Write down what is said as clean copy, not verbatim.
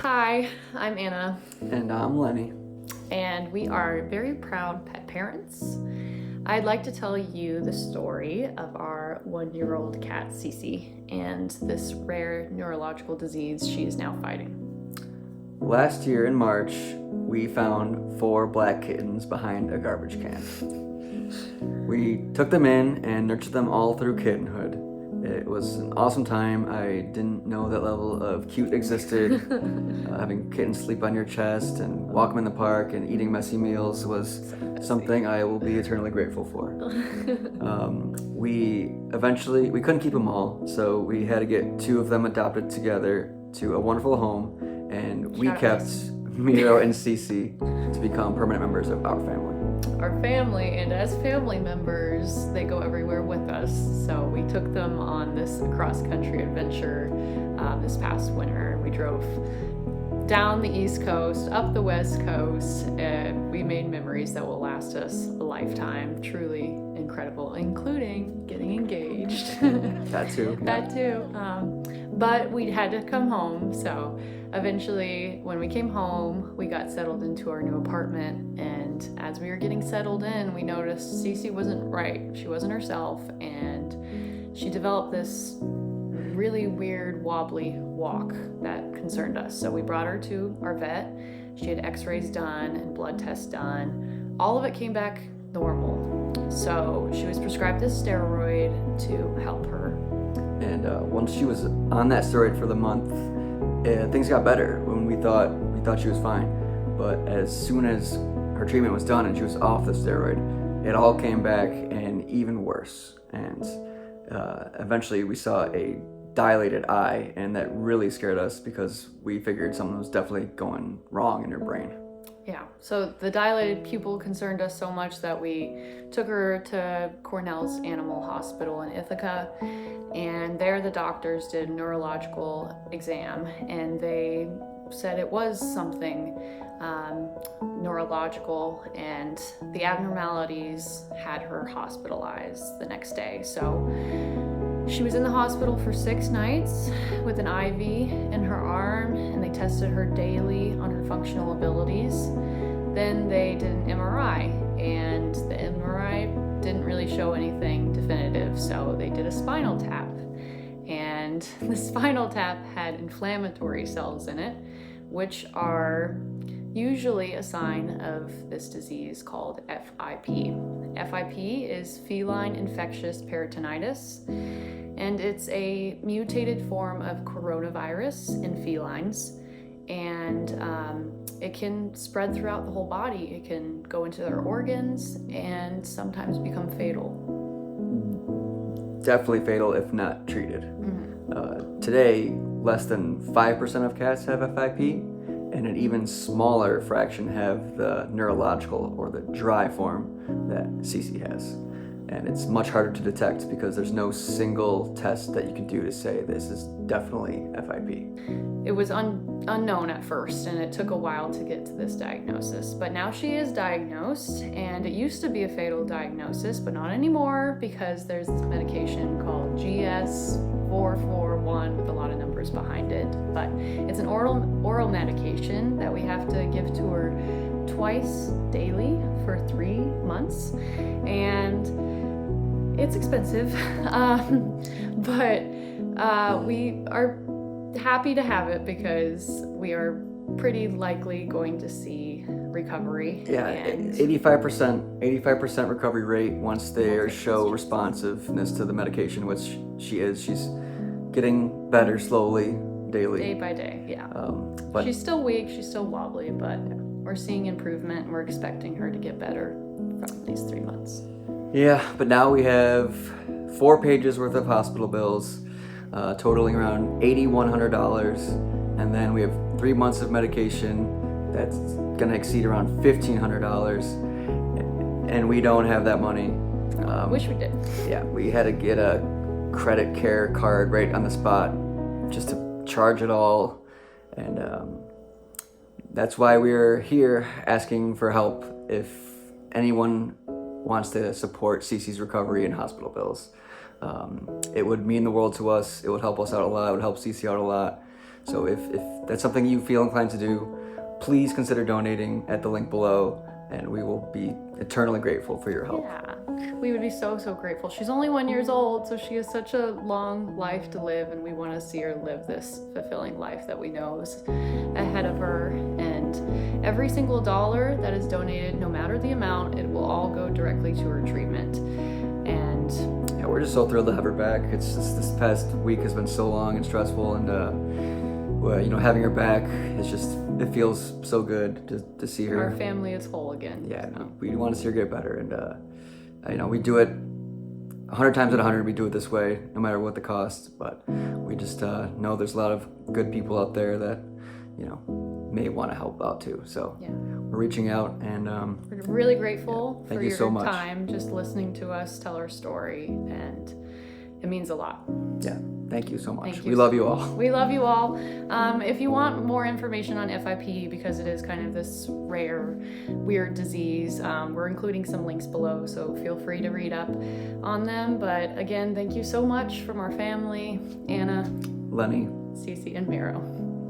Hi, I'm Anna, And I'm Lenny. and we are very proud pet parents. I'd like to tell you the story of our 1-year-old cat, Ceci, and this rare neurological disease she is now fighting. Last year in March, we found 4 black kittens behind a garbage can. We took them in and nurtured them all through kittenhood. It was an awesome time. I didn't know that level of cute existed. Having kittens sleep on your chest and walk them in the park and eating messy meals was something I will be eternally grateful for. We couldn't keep them all, so we had to get 2 of them adopted together to a wonderful home, and we kept Miro and Ceci to become permanent members of our family. Our family, and as family members, they go everywhere with us. So we took them on this cross-country adventure this past winter. We drove down the East Coast, up the West Coast, and we made memories that will last us a lifetime. Truly incredible, including getting engaged. That too. That too. But we had to come home, so eventually when we came home, we got settled into our new apartment, and as we were getting settled in, we noticed Ceci wasn't right. She wasn't herself, and she developed this really weird wobbly walk that concerned us. So we brought her to our vet. She had x-rays done and blood tests done. All of it came back normal. So she was prescribed this steroid to help her. And once she was on that steroid for the month, things got better. When we thought she was fine, but as soon as her treatment was done and she was off the steroid, it all came back and even worse. And eventually we saw a dilated eye, and that really scared us because we figured something was definitely going wrong in her brain. Yeah, so the dilated pupil concerned us so much that we took her to Cornell's Animal Hospital in Ithaca, and there the doctors did a neurological exam, and they said it was something neurological, and the abnormalities had her hospitalized the next day. So she was in the hospital for 6 nights with an IV in her arm, and they tested her daily on her functional abilities. Then they did an MRI, and the MRI didn't really show anything definitive, so they did a spinal tap. And the spinal tap had inflammatory cells in it, which are usually a sign of this disease called FIP. FIP is feline infectious peritonitis, and it's a mutated form of coronavirus in felines, and it can spread throughout the whole body. It can go into their organs and sometimes become fatal. Definitely fatal if not treated. Mm-hmm. Today, less than 5% of cats have FIP, and an even smaller fraction have the neurological or the dry form that Ceci has. And it's much harder to detect because there's no single test that you can do to say this is definitely FIP. It was unknown at first, and it took a while to get to this diagnosis. But now she is diagnosed, and it used to be a fatal diagnosis, but not anymore because there's this medication called GS441 with a lot of numbers behind it. But it's an oral medication that we have to give to her twice daily for 3 months, and it's expensive, but we are happy to have it because we are pretty likely going to see recovery. Yeah, 85% recovery rate once they show responsiveness to the medication, which she is. She's getting better slowly, daily. Day by day, yeah. But she's still weak, she's still wobbly, but we're seeing improvement, and we're expecting her to get better from these 3 months. Yeah, but now we have 4 pages worth of hospital bills, totaling around $8,100, and then we have 3 months of medication that's gonna exceed around $1,500, and we don't have that money. Wish we did. Yeah, we had to get a credit care card right on the spot just to charge it all, and that's why we're here asking for help if anyone wants to support Ceci's recovery and hospital bills. It would mean the world to us. It would help us out a lot. It would help Ceci out a lot. So if that's something you feel inclined to do, please consider donating at the link below, and we will be eternally grateful for your help. Yeah, we would be so grateful. She's only 1 year old, so she has such a long life to live, and we want to see her live this fulfilling life that we know is ahead of her. And every single dollar that is donated, no matter the amount, it will all go directly to her treatment. And yeah, we're just so thrilled to have her back. It's just, this past week has been so long and stressful, and well, you know, having her back is just, it feels so good to see her. Our family is whole again. Yeah, we want to see her get better, and you know, we do it 100 times out of 100. We do it this way, no matter what the cost. But we just know there's a lot of good people out there that, you know, may want to help out too. So yeah, we're reaching out, and we're really grateful thank for you your so much. time, just listening to us tell our story, and it means a lot. Yeah, thank you so much. Thank you. We love you all. We love you all. If you want more information on FIP, because it is kind of this rare, weird disease, we're including some links below, so feel free to read up on them. But again, thank you so much from our family, Anna, Lenny. Ceci, and Miro.